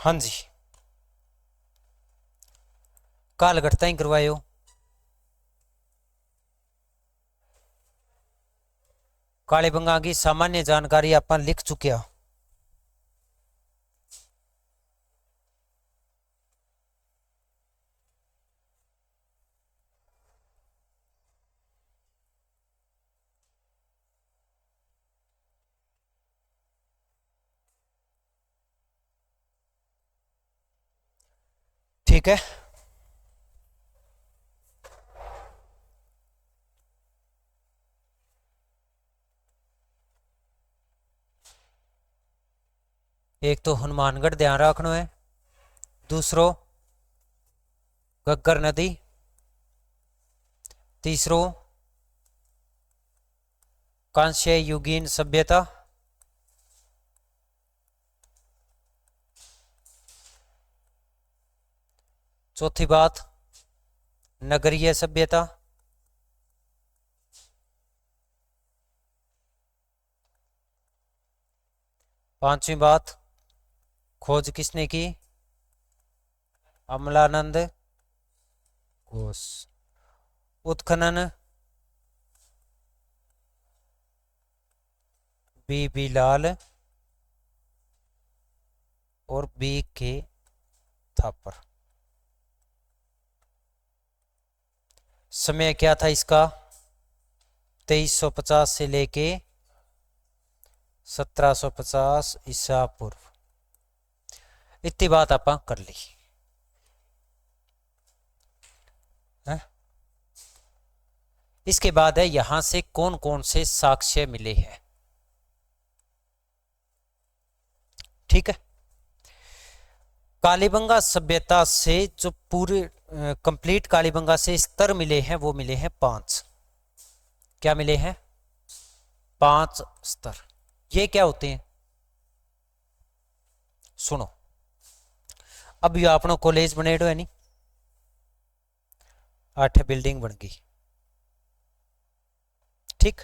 हाँ जी, काल घटता ही करवायो। कालीबंगा की सामान्य जानकारी अपन लिख चुके हैं। ठीक है, एक तो हनुमानगढ़ ध्यान रखना है, दूसरो घग्गर नदी, तीसरो कांस्य युगीन सभ्यता, चौथी बात नगरीय सभ्यता, पांचवी बात खोज किसने की, अमलानंद घोष। उत्खनन बी लाल और बी के थापर। समय क्या था इसका, 2350 से लेके 1750 ईसा पूर्व। इतनी बात आप कर ली है? इसके बाद है यहां से कौन कौन से साक्ष्य मिले हैं। ठीक है, कालीबंगा सभ्यता से जो पूरे कंप्लीट कालीबंगा से स्तर मिले हैं वो मिले हैं 5। क्या मिले हैं? 5 स्तर। ये क्या होते हैं सुनो। अब ये अपना कॉलेज बने है नहीं, 8 बिल्डिंग बन गई। ठीक,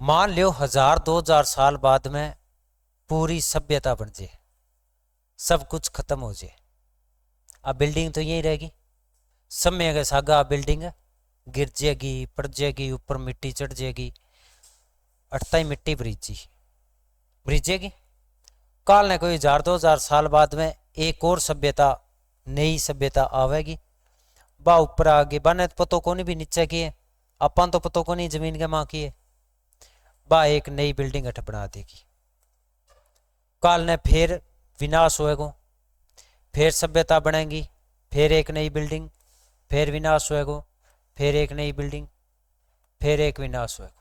मान लो 1000-2000 साल बाद में पूरी सभ्यता बन जाए, सब कुछ खत्म हो जाए, अब बिल्डिंग तो यही रहेगी। समय के सागा बिल्डिंग गिर जाएगी, पड़ जाएगी, ऊपर मिट्टी चढ़ जाएगी, अटता ही मिट्टी ब्रिजेगी। काल ने कोई 1000-2000 साल बाद में एक और सभ्यता, नई सभ्यता आवेगी। बा ऊपर आगे बने तो पतो को नहीं भी नीचे की है, अपन तो पतो को नहीं जमीन के माँ की है। बा एक नई बिल्डिंग अठ बना देगी। काल ने फिर विनाश होएगो, फिर सभ्यता बनेगी, फिर एक नई बिल्डिंग, फिर विनाश होएगो, फिर एक नई बिल्डिंग, फिर एक विनाश होएगो।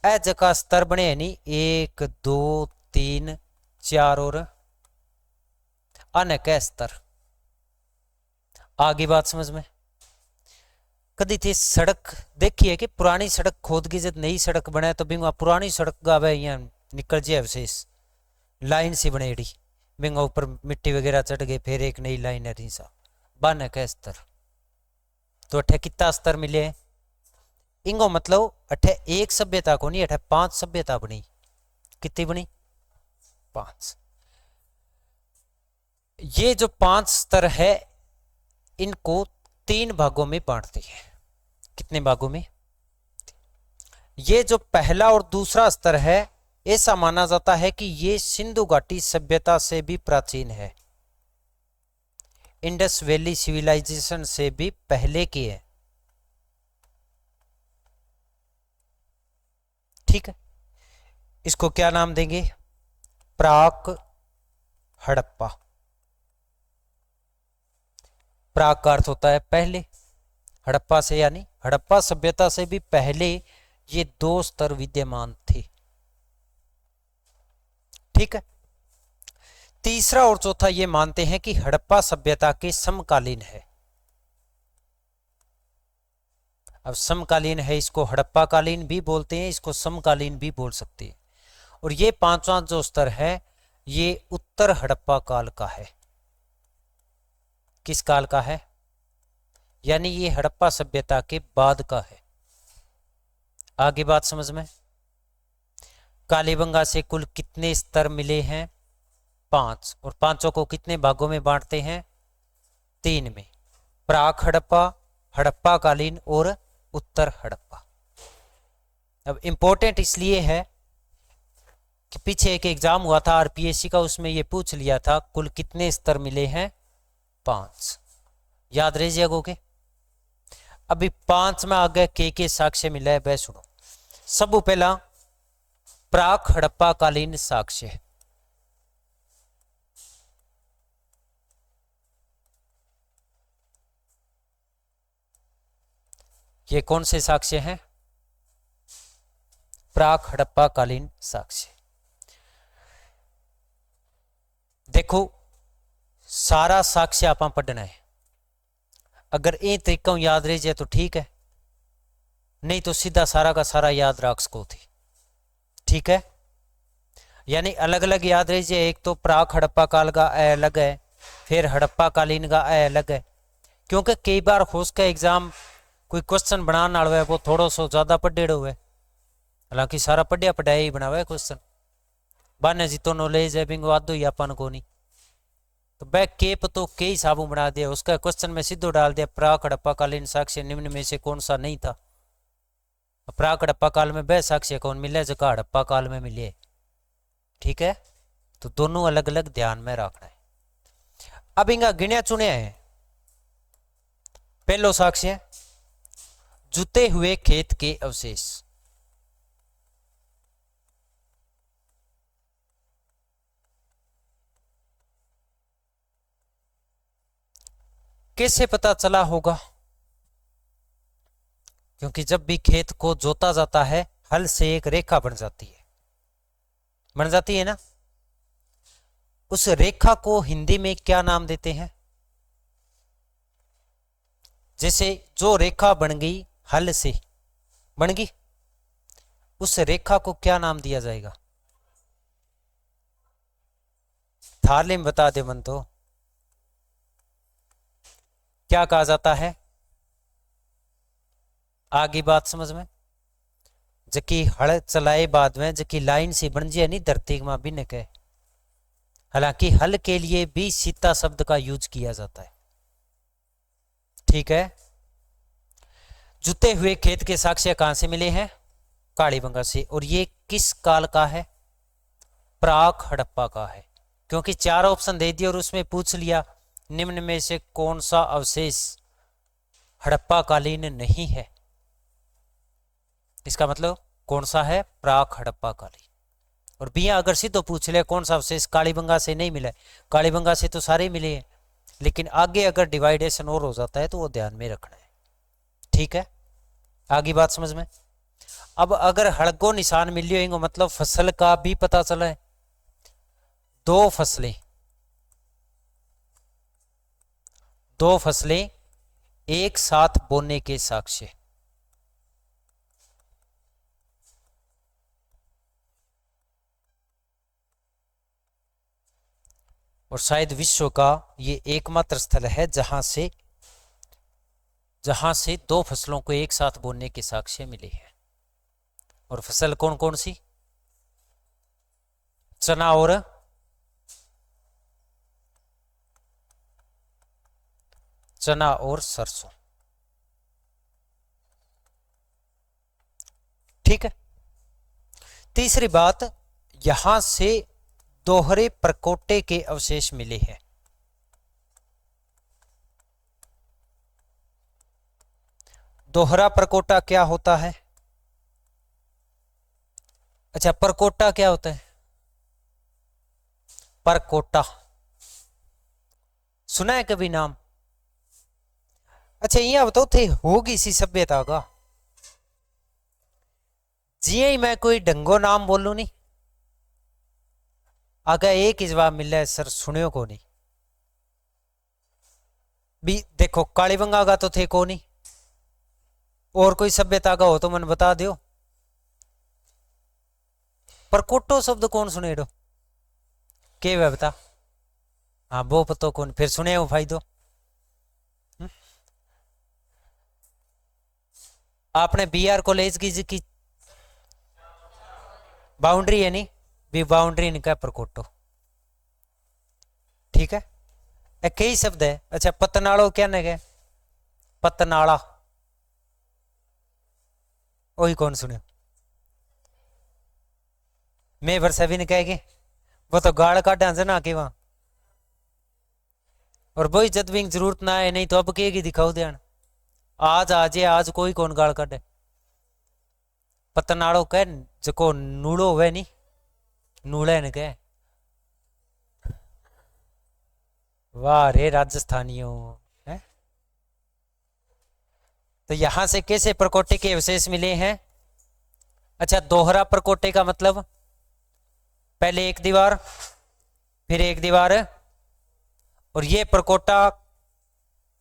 एज का स्तर बने नहीं, 1 2 3 4 और अनेक स्तर। आगे बात समझ में। कदी थी सड़क देखी है कि पुरानी सड़क खोद की जब नई सड़क बने तो बिंगा पुरानी सड़क गावे यहाँ निकल जाए विशेष लाइन सी बनेड़ी, बिंगा ऊपर मिट्टी वगैरह चढ़ गए, फिर एक नई लाइन है रीसा बन के स्तर। तो अठे कितना स्तर मिले इंगो, मतलब अठे एक सभ्यता को नहीं, अठे 5 सभ्यता बनी। कितनी बनी? 5। ये जो 5 स्तर है इनको 3 भागों में बांटते हैं। कितने भागों में? ये जो पहला और दूसरा स्तर है ऐसा माना जाता है कि ये सिंधु घाटी सभ्यता से भी प्राचीन है, इंडस वैली सिविलाइजेशन से भी पहले की है। ठीक है, इसको क्या नाम देंगे? प्राक हड़प्पा। प्राक का अर्थ होता है पहले, हड़प्पा से यानी हड़प्पा सभ्यता से भी पहले ये 2 स्तर विद्यमान थे। ठीक है, तीसरा और चौथा ये मानते हैं कि हड़प्पा सभ्यता के समकालीन है। अब समकालीन है, इसको हड़प्पा कालीन भी बोलते हैं, इसको समकालीन भी बोल सकते हैं। और ये 5वां जो स्तर है ये उत्तर हड़प्पा काल का है। किस काल का है? यानी ये हड़प्पा सभ्यता के बाद का है। आगे बात समझ में। कालीबंगा से कुल कितने स्तर मिले हैं? 5। और पांचों को कितने भागों में बांटते हैं? 3 में। प्राक हड़प्पा, हड़प्पा कालीन और उत्तर हड़प्पा। अब इंपॉर्टेंट इसलिए है कि पीछे एक एग्जाम हुआ था आरपीएससी का, उसमें ये पूछ लिया था कुल कितने स्तर मिले हैं? 5। याद रह जाएगा। अभी 5 में आगे के साक्ष्य मिला है, वह सुनो। सब पहला प्राक हड़प्पा कालीन साक्ष्य। ये कौन से साक्ष्य हैं? प्राक हड़प्पा कालीन साक्ष्य। देखो सारा साक्ष्य आप पढ़ना है। अगर ये तरीका याद रह जाए तो ठीक है, नहीं तो सीधा सारा का सारा याद रख सको थी। ठीक है, यानी अलग अलग याद रह जाए। एक तो प्राक हड़प्पा काल का ए अलग है, फिर हड़प्पा कालीन का ए अलग है। क्योंकि कई बार हो सका एग्जाम कोई क्वेश्चन बनाने वाला है वो थोड़ा सो ज्यादा पढ़ेड़ हुए, हालांकि सारा पढ़िया पढ़ाया ही बनावा है क्वेश्चन। बाने जी तो नॉलेज है बिंग वादो ही अपन को नहीं, तो बैक केप तो के हिसाबों बना दिया। उसका क्वेश्चन में सीधो डाल दिया प्राक हड़प्पा कालीन साक्ष्य निम्न में से कौन सा नहीं था। प्राक हड़प्पा काल में वह साक्ष्य कौन मिले जो हड़प्पा काल में मिले। ठीक है, तो दोनों अलग अलग ध्यान में रखना है। अब इनका गिणिया चुनिया है। पहलो साक्ष्य जुते हुए खेत के अवशेष। कैसे पता चला होगा? क्योंकि जब भी खेत को जोता जाता है हल से एक रेखा बन जाती है ना। उस रेखा को हिंदी में क्या नाम देते हैं? जैसे जो रेखा बन गई हल से बन गई, उस रेखा को क्या नाम दिया जाएगा? थाले में बता दे मन तो क्या कहा जाता है? आगे बात समझ में। जकी हल चलाए बाद में जकी लाइन से बन जाए नहीं धरती में भी न कहे। हालांकि हल के लिए भी सीता शब्द का यूज किया जाता है। ठीक है, जुते हुए खेत के साक्ष्य कहां से मिले हैं? कालीबंगा से। और ये किस काल का है? प्राक हड़प्पा का है। क्योंकि 4 ऑप्शन दे दिए और उसमें पूछ लिया निम्न में से कौन सा अवशेष हड़प्पा कालीन नहीं है। इसका मतलब कौन सा है? प्राक हड़प्पा कालीन। और बिया अगर सीधो पूछ ले कौन सा अवशेष कालीबंगा से नहीं मिला, कालीबंगा से तो सारे मिले हैं, लेकिन आगे अगर डिवाइडेशन और हो जाता है तो वो ध्यान में रखना है। ठीक है, आगे बात समझ में। अब अगर हड़को निशान मिल लियो मतलब फसल का भी पता चला है। 2 फसलें एक साथ बोने के साक्ष्य। और शायद विश्व का ये एकमात्र स्थल है जहां से 2 फसलों को एक साथ बोने के साक्ष्य मिले हैं। और फसल कौन कौन सी? चना और सरसों। ठीक है, तीसरी बात, यहां से दोहरे परकोटे के अवशेष मिले हैं। दोहरा परकोटा क्या होता है? अच्छा, परकोटा क्या होता है? परकोटा सुना है कभी नाम? अच्छा यहाँ बताओ थे होगी सी सभ्यता का जी ही मैं कोई ढंगो नाम बोलू नहीं आगे एक ही जवाब मिल रहा है सर सुनियो को नहीं भी। देखो कालीबंगा का तो थे को नहीं, और कोई सभ्यता का हो तो मन बता दो। परकोटो शब्द कौन सुने दो के वे बता? हाँ वो पतो कौन फिर सुने हो फायदो। आपने बीआर कॉलेज की बाउंड्री है नहीं भी बाउंड्री इनका प्रकोटो। ठीक है, कई शब्द है। अच्छा पतनाड़ो क्या न गए, पतनाड़ा वही कौन सुने, मैं वर्षा भी नहीं कहेगी, वो तो गाड़ काटा से ना के वहां, और वही जद भी जरूरत ना है, नहीं तो अब कहेगी दिखाओ ध्यान, आज आजे आज कोई कौन गाड़ काटे। पतनाड़ो कह जको नूड़ो हुए नहीं, नूड़े न कह। वाह रे राजस्थानियों है। तो यहां से कैसे प्रकोटे के विशेष मिले हैं। अच्छा दोहरा प्रकोटे का मतलब पहले एक दीवार फिर एक दीवार, और ये प्रकोटा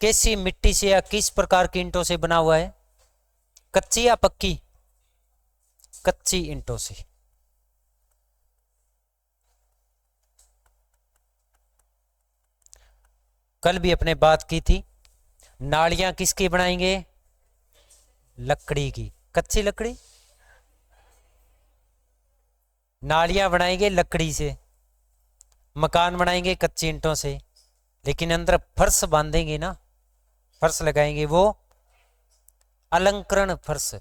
कैसी मिट्टी से या किस प्रकार की ईंटों से बना हुआ है, कच्ची या पक्की, कच्ची ईंटों से। कल भी अपने बात की थी, नालियां किसकी बनाएंगे, लकड़ी की, कच्ची लकड़ी, नालियां बनाएंगे लकड़ी से, मकान बनाएंगे कच्ची ईंटों से, लेकिन अंदर फर्श बांधेंगे ना, फर्श लगाएंगे वो अलंकरण फर्श,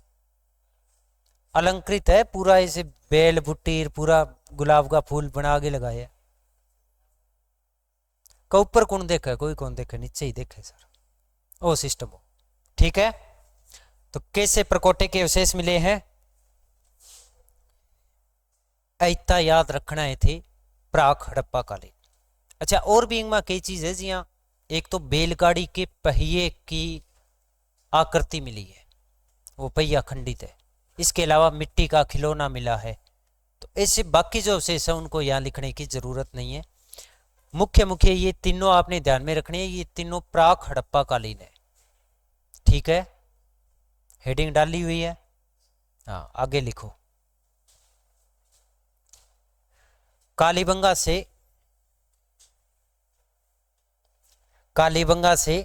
अलंकृत है पूरा, ऐसे बेल बुट्टी पूरा गुलाब का फूल बना के लगाया। का ऊपर कौन देखा है, कोई कौन देखा, नीचे ही देखा है सर, ओ सिस्टम हो। ठीक है, तो कैसे प्रकोटे के विशेष मिले हैं, ऐता याद रखना है थे प्राक हड़प्पा कालीन। अच्छा और भी इनमें कई चीज है जी, हाँ एक तो बैलगाड़ी के पहिए की आकृति मिली है, वो पहिया खंडित है, इसके अलावा मिट्टी का खिलौना मिला है। तो ऐसे बाकी जो अवशेष है उनको यहाँ लिखने की जरूरत नहीं है। मुख्य मुख्य ये तीनों आपने ध्यान में रखने हैं, ये तीनों प्राक हड़प्पा कालीन है। ठीक है, हेडिंग डाली हुई है, हाँ आगे लिखो। कालीबंगा से, कालीबंगा से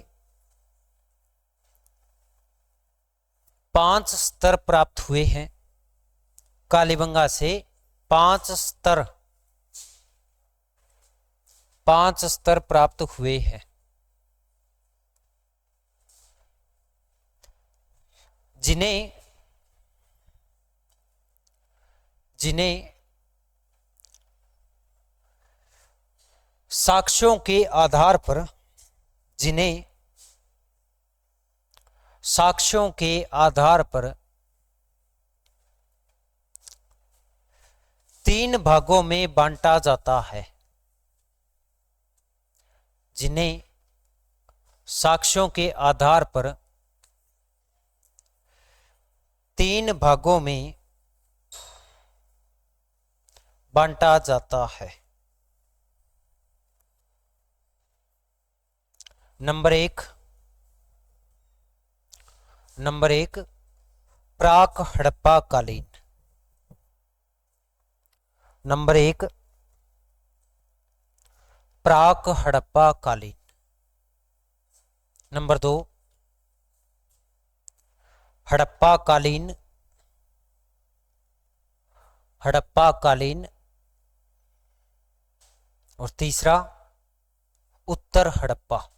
5 स्तर प्राप्त हुए हैं, कालीबंगा से 5 स्तर, 5 स्तर प्राप्त हुए हैं, जिन्हें जिन्हें साक्ष्यों के आधार पर, जिन्हें साक्ष्यों के आधार पर 3 भागों में बांटा जाता है, जिन्हें साक्ष्यों के आधार पर 3 भागों में बांटा जाता है। नंबर एक प्राक हड़प्पा कालीन, नंबर 1 प्राक हड़प्पा कालीन, नंबर 2 हड़प्पा कालीन, हड़प्पा कालीन, और तीसरा उत्तर हड़प्पा,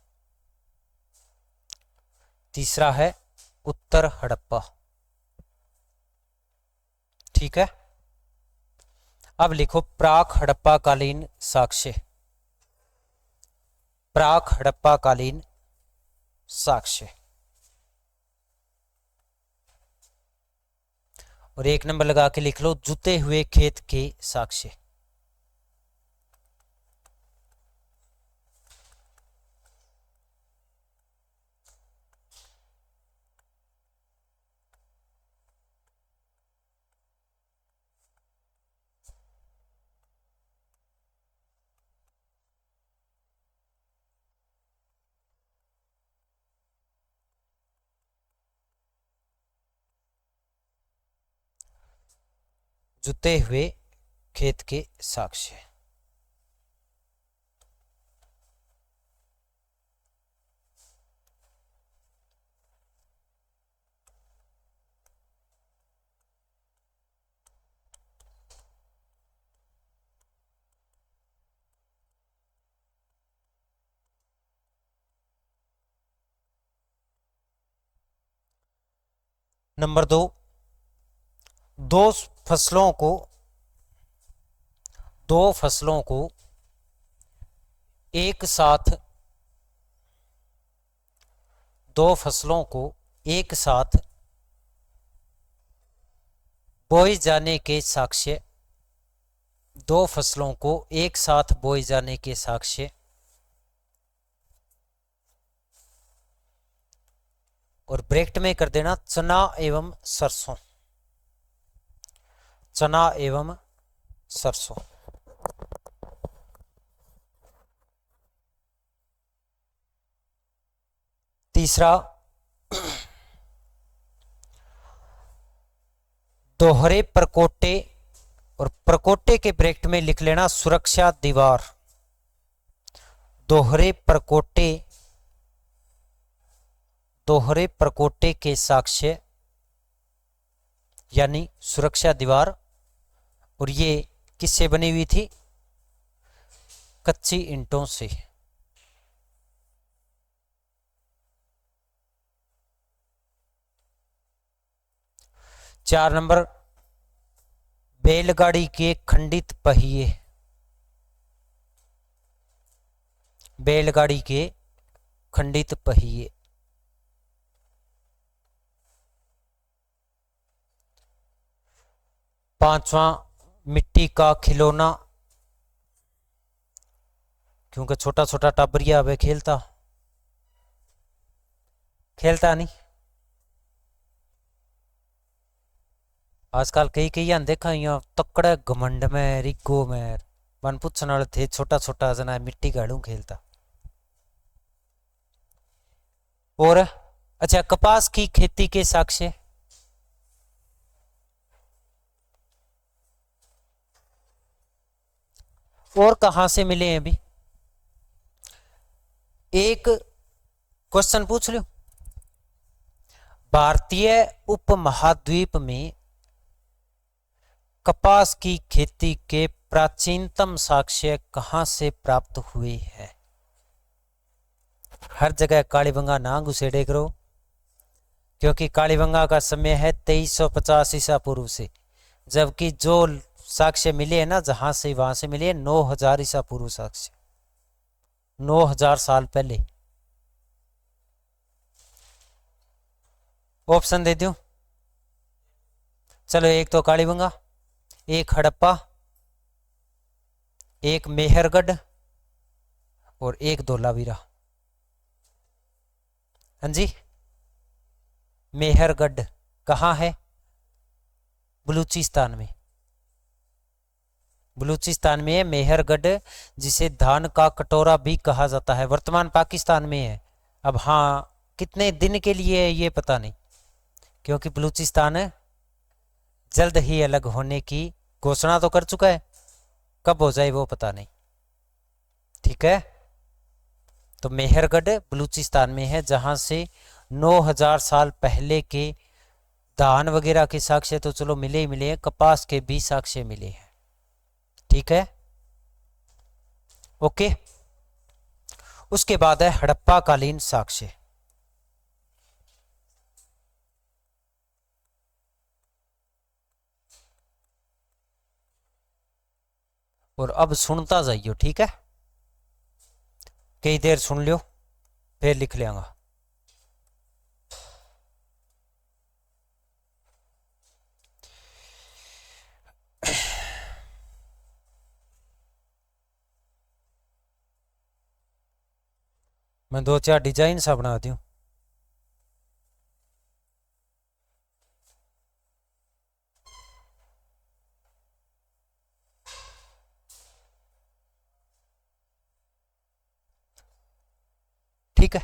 तीसरा है उत्तर हड़प्पा। ठीक है, अब लिखो प्राक हड़प्पा कालीन साक्ष्य, प्राक हड़प्पा कालीन साक्ष्य, और 1 नंबर लगा के लिख लो जुते हुए खेत के साक्ष्य। जुते हुए खेत के साक्ष्य। नंबर दो, दो फसलों को दो फसलों को एक साथ दो फसलों को एक साथ बोए जाने के साक्ष्य दो फसलों को एक साथ बोए जाने के साक्ष्य और ब्रैकेट में कर देना चना एवं सरसों, चना एवं सरसों। तीसरा, दोहरे परकोटे और परकोटे के ब्रैकेट में लिख लेना सुरक्षा दीवार। दोहरे परकोटे के साक्ष्य यानी सुरक्षा दीवार, और ये किससे बनी हुई थी? कच्ची ईंटों से। चार नंबर, बैलगाड़ी के खंडित पहिए, बैलगाड़ी के खंडित पहिए। पांचवा, मिट्टी का खिलौना, क्योंकि छोटा छोटा टाबरिया वे खेलता नहीं। आजकल कई कई देखा तकड़े घमंड में रिगो में मन पूछने वाले थे, छोटा छोटा जना मिट्टी गाड़ू खेलता। और अच्छा, कपास की खेती के साक्ष्य, और कहां से मिले हैं? अभी एक क्वेश्चन पूछ लो, भारतीय उपमहाद्वीप में कपास की खेती के प्राचीनतम साक्ष्य कहां से प्राप्त हुए हैं? हर जगह कालीबंगा ना घुसेड़े करो, क्योंकि कालीबंगा का समय है 2350 ईसा पूर्व से, जबकि जो साक्ष्य मिले हैं ना जहां से वहां से मिले 9000 ईसा पूर्व साक्ष्य, 9000 साल पहले। ऑप्शन दे दूं? चलो, एक तो कालीबंगा, एक हड़प्पा, एक मेहरगढ़ और एक धोलावीरा। हाँ जी, मेहरगढ़ कहाँ है? बलूचिस्तान में। बलूचिस्तान में है मेहरगढ़, जिसे धान का कटोरा भी कहा जाता है। वर्तमान पाकिस्तान में है। अब हाँ, कितने दिन के लिए है ये पता नहीं, क्योंकि बलूचिस्तान जल्द ही अलग होने की घोषणा तो कर चुका है, कब हो जाए वो पता नहीं। ठीक है, तो मेहरगढ़ बलूचिस्तान में है, जहां से 9000 साल पहले के धान वगैरह के साक्ष्य तो चलो मिले ही मिले हैं, कपास के भी साक्ष्य मिले हैं। ठीक है, ओके। उसके बाद है हड़प्पा कालीन साक्ष्य। और अब सुनता जाइयो, ठीक है, कई देर सुन लियो फिर लिख लेंगा। मैं 2-4 डिजाइन सा बना दूं। ठीक है,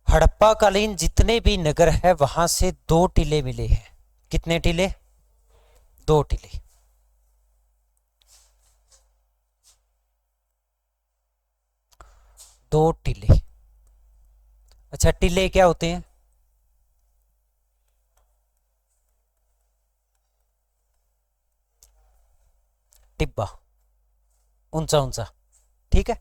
हड़प्पा कालीन जितने भी नगर है वहां से 2 टीले मिले हैं। कितने टीले? 2 टीले। दो टीले। अच्छा, टीले क्या होते हैं? टिब्बा, ऊंचा ऊंचा। ठीक है,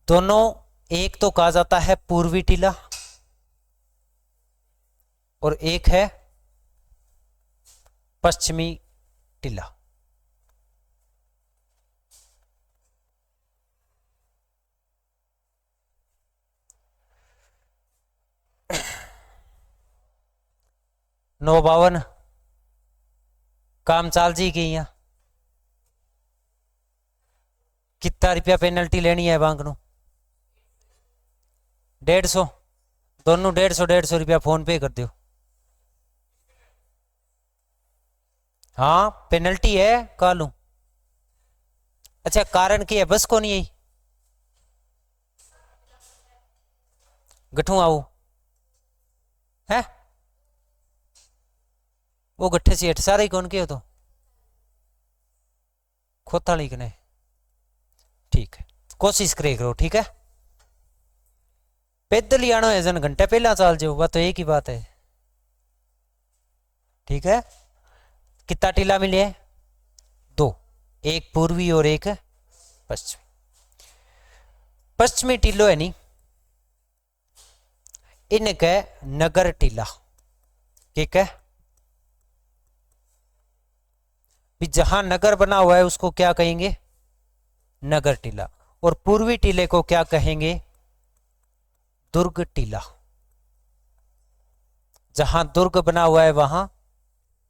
दोनों, एक तो कहा जाता है पूर्वी टीला और एक है पश्चिमी टीला। नौ बावन काम चाल जी की यहाँ कितना रुपया पेनल्टी लेनी है बैंक नु? 150। दोनों 150 रुपया फोन पे कर दो। हाँ पेनल्टी है कालू। अच्छा कारण की है बस को नहीं आई गठू आओ है वो गट्ठे से सारे कौन के हो तो खोता लिखने ठीक है कोशिश करे करो ठीक है। पैदल ही आना है जन घंटे पहला चाल जाओ वह तो एक ही बात है ठीक है। कितना टीला मिले? 2, एक पूर्वी और एक पश्चिमी। पश्चिमी टीलो है नी इनके नगर टीला ठीक है। जहां नगर बना हुआ है उसको क्या कहेंगे? नगर टीला। और पूर्वी टीले को क्या कहेंगे? दुर्ग टीला। जहां दुर्ग बना हुआ है वहां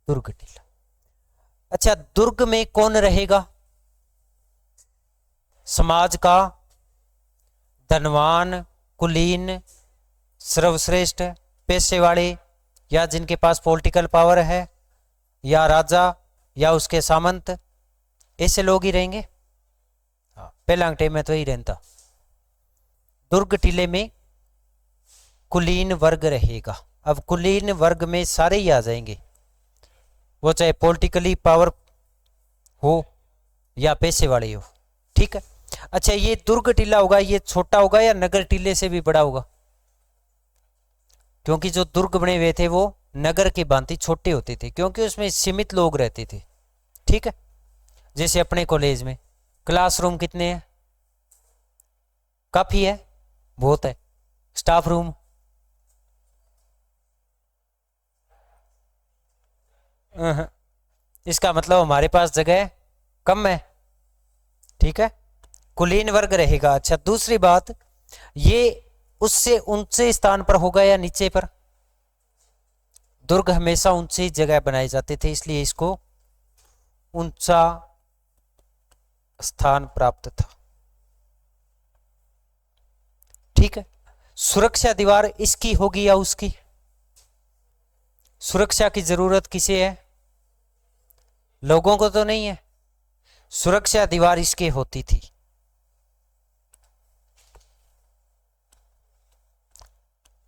दुर्ग टीला। अच्छा दुर्ग में कौन रहेगा? समाज का धनवान कुलीन सर्वश्रेष्ठ पैसे वाले या जिनके पास पॉलिटिकल पावर है या राजा या उसके सामंत ऐसे लोग ही रहेंगे। पहला टाइम में तो ही रहता। दुर्ग टीले में कुलीन वर्ग रहेगा। अब कुलीन वर्ग में सारे ही आ जाएंगे वो चाहे पॉलिटिकली पावर हो या पैसे वाले हो ठीक है। अच्छा ये दुर्ग टीला होगा ये छोटा होगा या नगर टीले से भी बड़ा होगा? क्योंकि जो दुर्ग बने हुए थे वो नगर की भांति छोटे होते थे क्योंकि उसमें सीमित लोग रहते थे ठीक है। जैसे अपने कॉलेज में क्लासरूम कितने हैं? काफी है बहुत है। स्टाफ रूम इसका मतलब हमारे पास जगह कम है ठीक है। कुलीन वर्ग रहेगा। अच्छा दूसरी बात ये उससे ऊंचे स्थान पर होगा या नीचे पर? दुर्ग हमेशा ऊंची जगह बनाए जाते थे इसलिए इसको ऊंचा स्थान प्राप्त था ठीक है। सुरक्षा दीवार इसकी होगी या उसकी? सुरक्षा की जरूरत किसे है? लोगों को तो नहीं है। सुरक्षा दीवार इसके होती थी।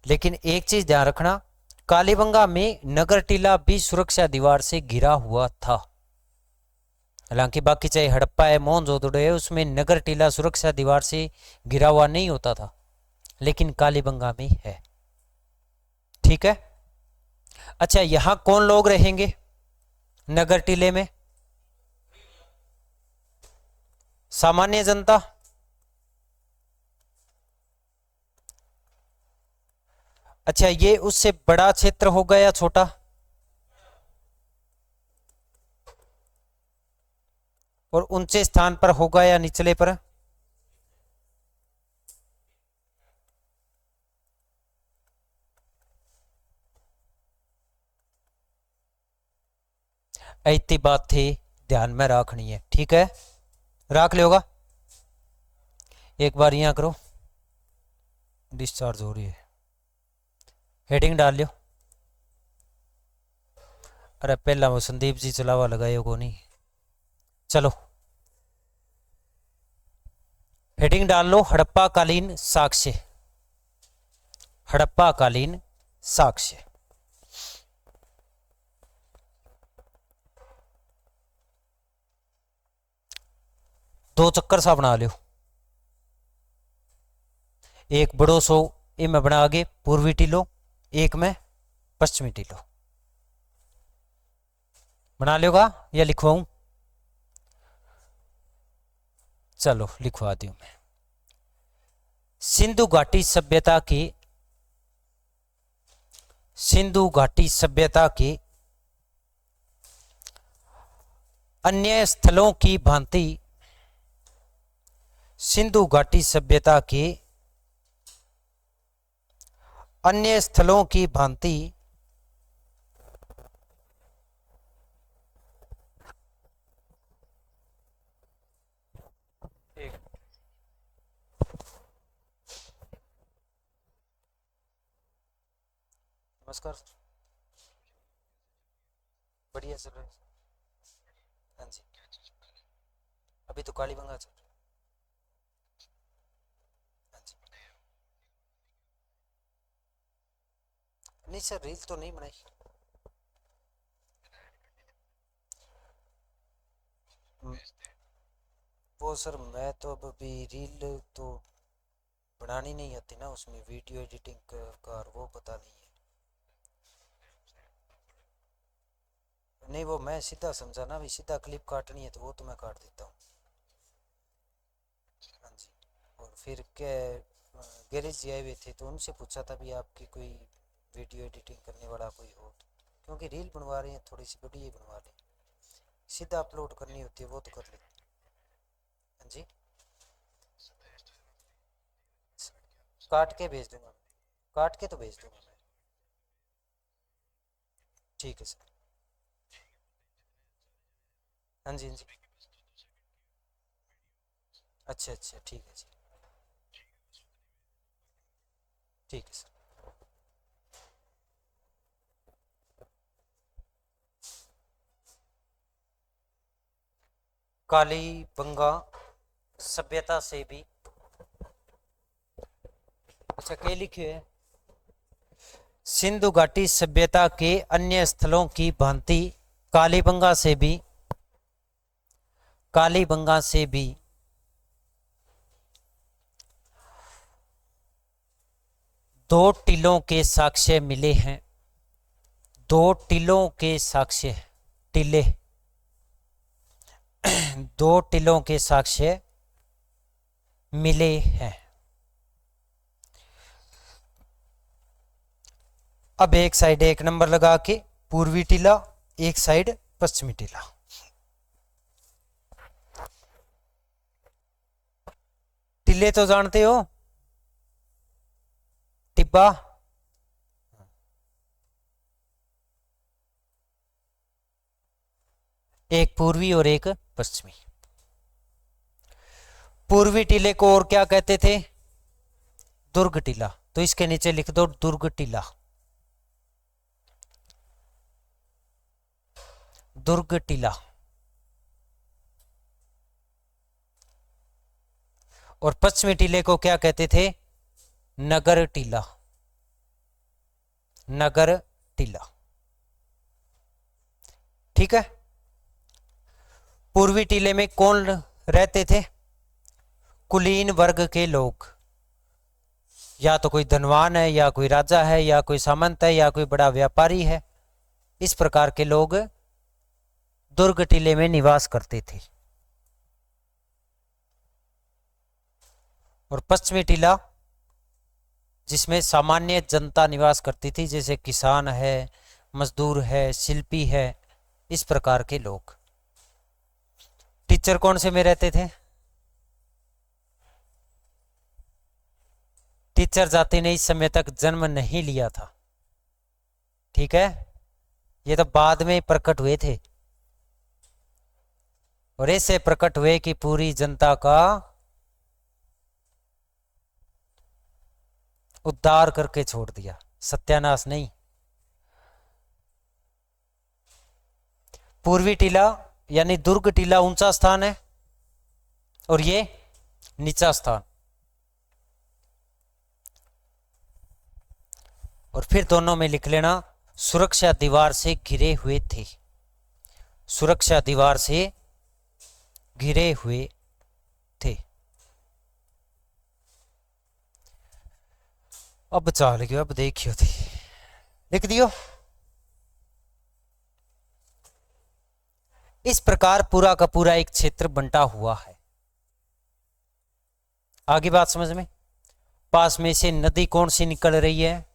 लेकिन एक चीज ध्यान रखना कालीबंगा में नगर टीला भी सुरक्षा दीवार से घिरा हुआ था। हालांकि बाकी चाहे हड़प्पा है मोहनजोदड़ो है उसमें नगर टीला सुरक्षा दीवार से घिरा हुआ नहीं होता था लेकिन कालीबंगा में है ठीक है। अच्छा यहां कौन लोग रहेंगे नगर टीले में? सामान्य जनता। अच्छा ये उससे बड़ा क्षेत्र होगा या छोटा? और ऊंचे स्थान पर होगा या निचले पर? इतनी बात थी ध्यान में रखनी है ठीक है। रख लियोगा एक बार यहां करो डिस्चार्ज हो रही है हेडिंग डाल लियो। अरे पहला वो संदीप जी चलावा लगाए को नहीं। चलो हेडिंग डाल लो हड़प्पा कालीन साक्ष्य। हड़प्पा कालीन साक्ष्य। दो चक्कर सा बना लियो। एक बड़ो सो इनमें बना आगे पूर्वी टीलो एक में पश्चिमी टीलो बना लियोगा या लिखवाऊं? चलो लिखवा दूं मैं। सिंधु घाटी सभ्यता की सिंधु घाटी सभ्यता के अन्य स्थलों की भांति सिंधु घाटी सभ्यता के अन्य स्थलों की भांति नमस्कार, बढ़िया चल रहा है। हाँ जी, अभी तो कालीबंगा चल रहा है। हाँ जी, नहीं सर, रील तो नहीं बनाई। हम्म, वो सर मैं तो अब अभी रील तो बनानी नहीं आती ना, उसमें वीडियो एडिटिंग का और वो पता नहीं है। नहीं, वो मैं सीधा समझा ना, अभी सीधा क्लिप काटनी है तो वो तो मैं काट देता हूँ। हाँ जी, और फिर क्या, गैरेज जी आए हुए थे तो उनसे पूछा था भी आपकी कोई वीडियो एडिटिंग करने वाला कोई हो तो, क्योंकि रील बनवा रहे हैं थोड़ी सी बड़ी ही बनवा लें, सीधा अपलोड करनी होती है वो तो कर लेते। हाँ जी, काट के भेज दूंगा, काट के तो भेज दूंगा मैं। ठीक है सर। हाँ जी, हाँ जी, अच्छा अच्छा, ठीक है जी, ठीक है सर। कालीबंगा सभ्यता से भी, अच्छा क्या लिखे है, सिंधु घाटी सभ्यता के अन्य स्थलों की भांति कालीबंगा से भी, कालीबंगा से भी दो टीलों के साक्ष्य मिले हैं, दो टीलों के साक्ष्य, टीले, दो टीलों के साक्ष्य मिले हैं। अब एक साइड एक नंबर लगा के पूर्वी टीला, एक साइड पश्चिमी टीला। टीले तो जानते हो, टिब्बा, एक पूर्वी और एक पश्चिमी। पूर्वी टीले को और क्या कहते थे, दुर्ग टीला, तो इसके नीचे लिख दो दुर्ग टीला, दुर्ग टीला। और पश्चिमी टीले को क्या कहते थे, नगर टीला, नगर टीला। ठीक है। पूर्वी टीले में कौन रहते थे, कुलीन वर्ग के लोग, या तो कोई धनवान है या कोई राजा है या कोई सामंत है या कोई बड़ा व्यापारी है, इस प्रकार के लोग दुर्ग टीले में निवास करते थे। और पश्चिमी टीला जिसमें सामान्य जनता निवास करती थी, जैसे किसान है, मजदूर है, शिल्पी है, इस प्रकार के लोग। टीचर कौन से में रहते थे, टीचर जाति ने इस समय तक जन्म नहीं लिया था। ठीक है, ये तो बाद में प्रकट हुए थे, और ऐसे प्रकट हुए कि पूरी जनता का उद्धार करके छोड़ दिया, सत्यानाश नहीं। पूर्वी टीला यानी दुर्ग टीला ऊंचा स्थान है और ये नीचा स्थान, और फिर दोनों में लिख लेना सुरक्षा दीवार से घिरे हुए थे, सुरक्षा दीवार से घिरे हुए थे। अब चाल गयो, अब देखियो थी, लिख दियो। इस प्रकार पूरा का पूरा एक क्षेत्र बंटा हुआ है। आगे बात समझ में। पास में से नदी कौन सी निकल रही है,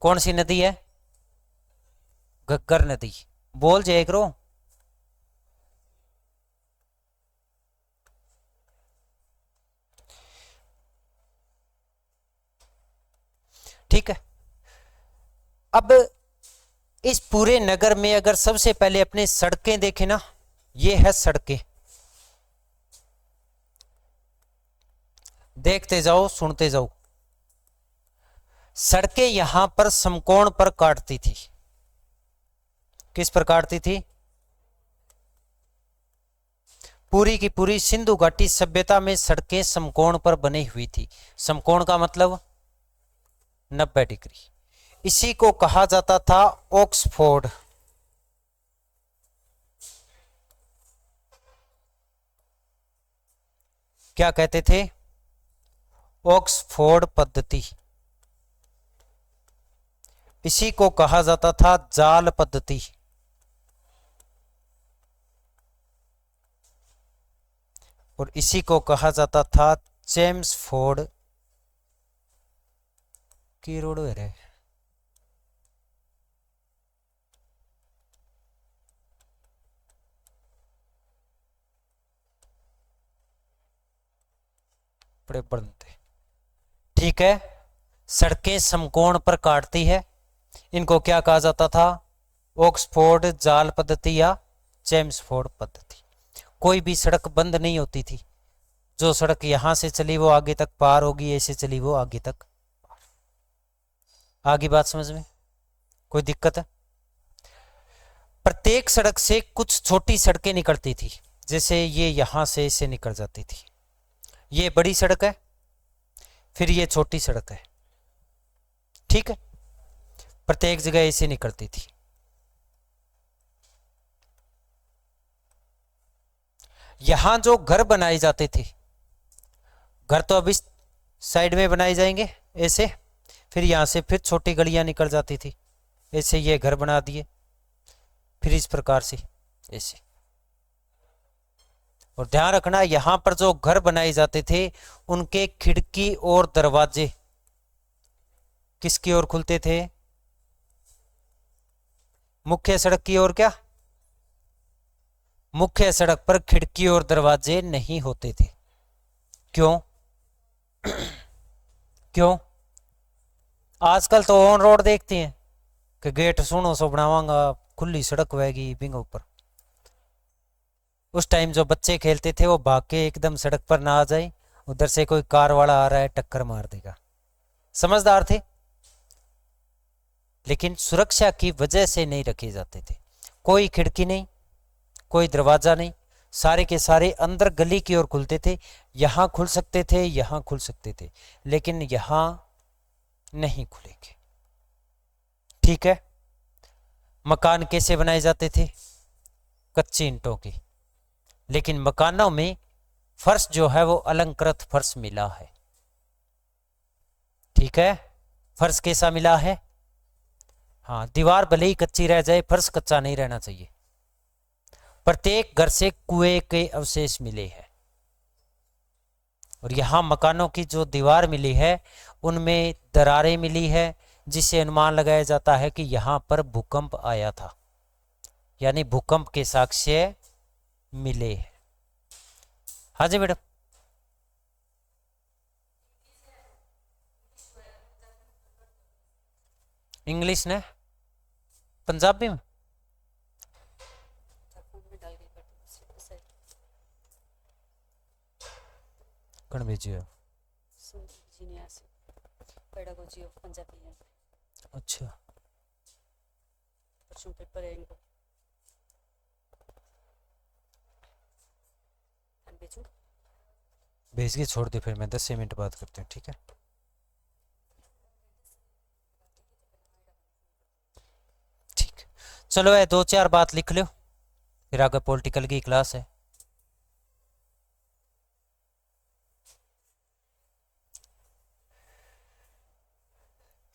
कौन सी नदी है? घग्गर नदी। बोल जय करो। ठीक है। अब इस पूरे नगर में अगर सबसे पहले अपने सड़कें देखें ना, ये है सड़कें। देखते जाओ, सुनते जाओ। सड़कें यहां पर समकोण पर काटती थी। किस पर काटती थी? पूरी की पूरी सिंधु घाटी सभ्यता में सड़कें समकोण पर बनी हुई थी। समकोण का मतलब 90 डिग्री। इसी को कहा जाता था ऑक्सफोर्ड। क्या कहते थे? ऑक्सफोर्ड पद्धति। इसी को कहा जाता था जाल पद्धति। और इसी को कहा जाता था चेम्सफोर्ड की रोड है। बड़े बनते। ठीक है। सड़कें समकोण पर काटती है, इनको क्या कहा जाता था? ऑक्सफोर्ड जाल पद्धति या चेम्सफोर्ड पद्धति। कोई भी सड़क बंद नहीं होती थी। जो सड़क यहां से चली वो आगे तक पार होगी, ऐसे चली वो आगे तक। आगे बात समझ में? कोई दिक्कत है? प्रत्येक सड़क से कुछ छोटी सड़कें निकलती थी। जैसे ये यहां से इसे निकल जाती थी। ये बड़ी सड़क है, फिर ये छोटी सड़क है। ठीक है। प्रत्येक जगह इसे निकलती थी। यहां जो घर बनाए जाते थे, घर तो अब इस साइड में बनाए जाएंगे ऐसे, फिर यहां से फिर छोटी गलियां निकल जाती थी। ऐसे ये घर बना दिए, फिर इस प्रकार से ऐसे। और ध्यान रखना, यहां पर जो घर बनाए जाते थे उनके खिड़की और दरवाजे किसकी ओर खुलते थे? मुख्य सड़क की ओर। क्या? मुख्य सड़क पर खिड़की और दरवाजे नहीं होते थे। क्यों? क्यों? आजकल तो ऑन रोड देखते हैं कि गेट सुनो सो बनावांगा, खुली सड़क वहेगी बिंग ऊपर। उस टाइम जो बच्चे खेलते थे वो भाग के एकदम सड़क पर ना आ जाए, उधर से कोई कार वाला आ रहा है टक्कर मार देगा। समझदार थे, लेकिन सुरक्षा की वजह से नहीं रखे जाते थे। कोई खिड़की नहीं, कोई दरवाजा नहीं, सारे के सारे अंदर गली की ओर खुलते थे। यहां खुल सकते थे, यहां खुल सकते थे, लेकिन यहां नहीं खुलेंगे। ठीक है। मकान कैसे बनाए जाते थे? कच्ची ईंटों की। लेकिन मकानों में फर्श जो है वो अलंकृत फर्श मिला है। ठीक है। फर्श कैसा मिला है? हाँ, दीवार भले ही कच्ची रह जाए, फर्श कच्चा नहीं रहना चाहिए। प्रत्येक घर से कुएं के अवशेष मिले हैं। और यहां मकानों की जो दीवार मिली है उनमें दरारें मिली है, जिससे अनुमान लगाया जाता है कि यहां पर भूकंप आया था, यानी भूकंप के साक्ष्य मिले हैं। हाँ जी मैडम। इंग्लिश ने पंजाबी में कौन भेजी है? अच्छा, पेपर है इनको भेज के छोड़ दे, फिर मैं 10 मिनट बात करते हैं। ठीक है। ठीक, चलो ये 2-4 बात लिख लो, फिर आगे पॉलिटिकल की क्लास है।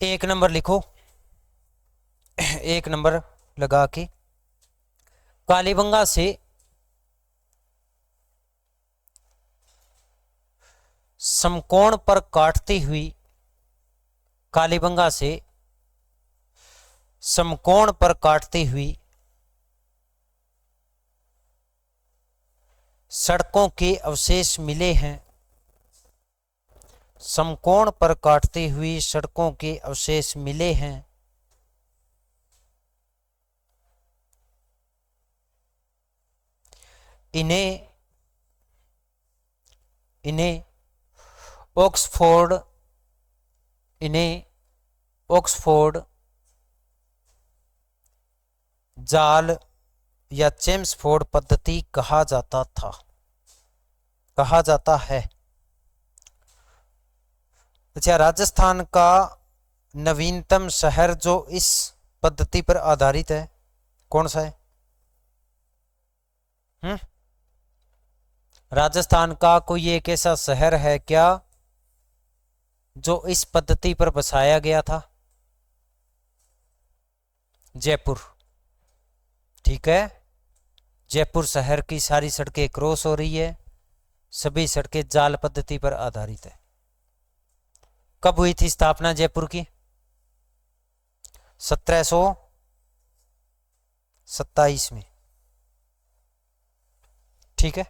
एक नंबर लिखो, एक नंबर लगा के, कालीबंगा से समकोण पर काटती हुई, कालीबंगा से समकोण पर काटती हुई सड़कों के अवशेष मिले हैं। समकोण पर काटती हुई सड़कों के अवशेष मिले हैं। इन्हें इन्हें ऑक्सफोर्ड इन्हें ऑक्सफोर्ड जाल या चेम्सफोर्ड पद्धति कहा जाता है। अच्छा, राजस्थान का नवीनतम शहर जो इस पद्धति पर आधारित है कौन सा है? राजस्थान का कोई एक ऐसा शहर है क्या जो इस पद्धति पर बसाया गया था? जयपुर। ठीक है, जयपुर शहर की सारी सड़कें क्रॉस हो रही है, सभी सड़कें जाल पद्धति पर आधारित है। कब हुई थी स्थापना जयपुर की? 1727 में। ठीक है,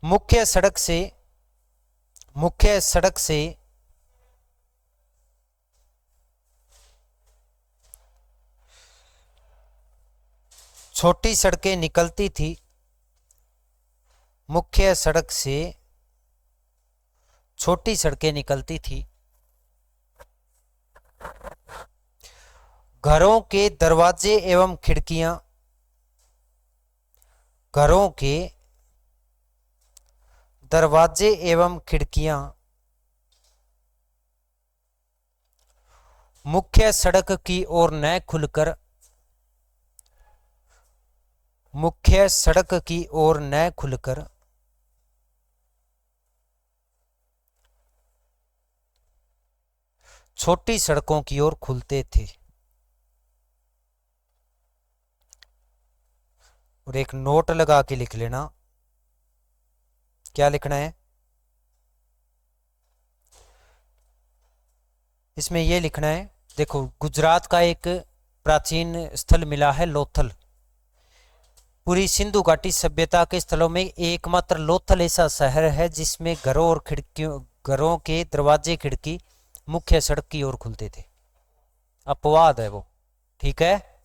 मुख्य सड़क से छोटी सड़कें निकलती थी। मुख्य सड़क से छोटी सड़कें निकलती थी। घरों के दरवाजे एवं खिड़कियां मुख्य सड़क की ओर न खुलकर छोटी सड़कों की ओर खुलते थे। और एक नोट लगा के लिख लेना, क्या लिखना है इसमें? यह लिखना है, देखो गुजरात का एक प्राचीन स्थल मिला है लोथल। पूरी सिंधु घाटी सभ्यता के स्थलों में एकमात्र लोथल ऐसा शहर है जिसमें घरों के दरवाजे खिड़की मुख्य सड़क की ओर खुलते थे। अपवाद है वो। ठीक है,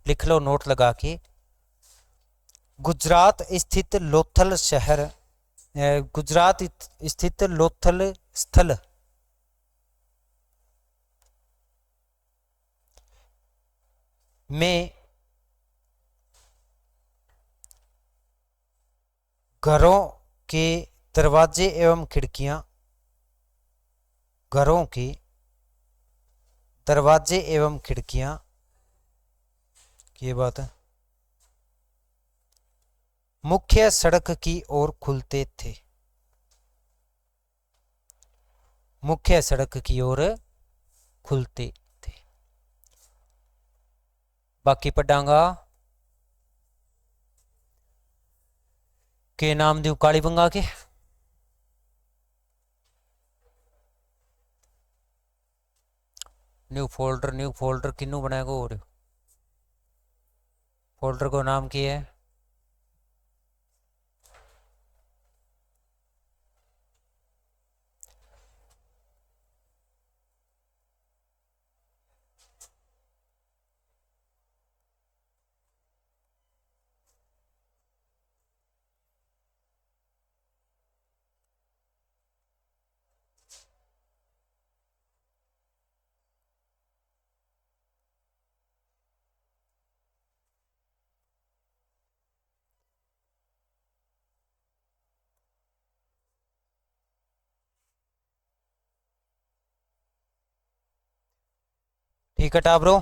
लिख लो नोट लगा के। गुजरात स्थित लोथल स्थल में घरों के दरवाजे एवं खिड़कियां ये बात है, मुख्य सड़क की ओर खुलते थे। मुख्य सड़क की ओर खुलते थे। बाकी पढ़ांगा के नाम दू कालीबंगा के। न्यू फोल्डर किन्नू बनाएगा? और फोल्डर को नाम की है ठीक है टाब्रो।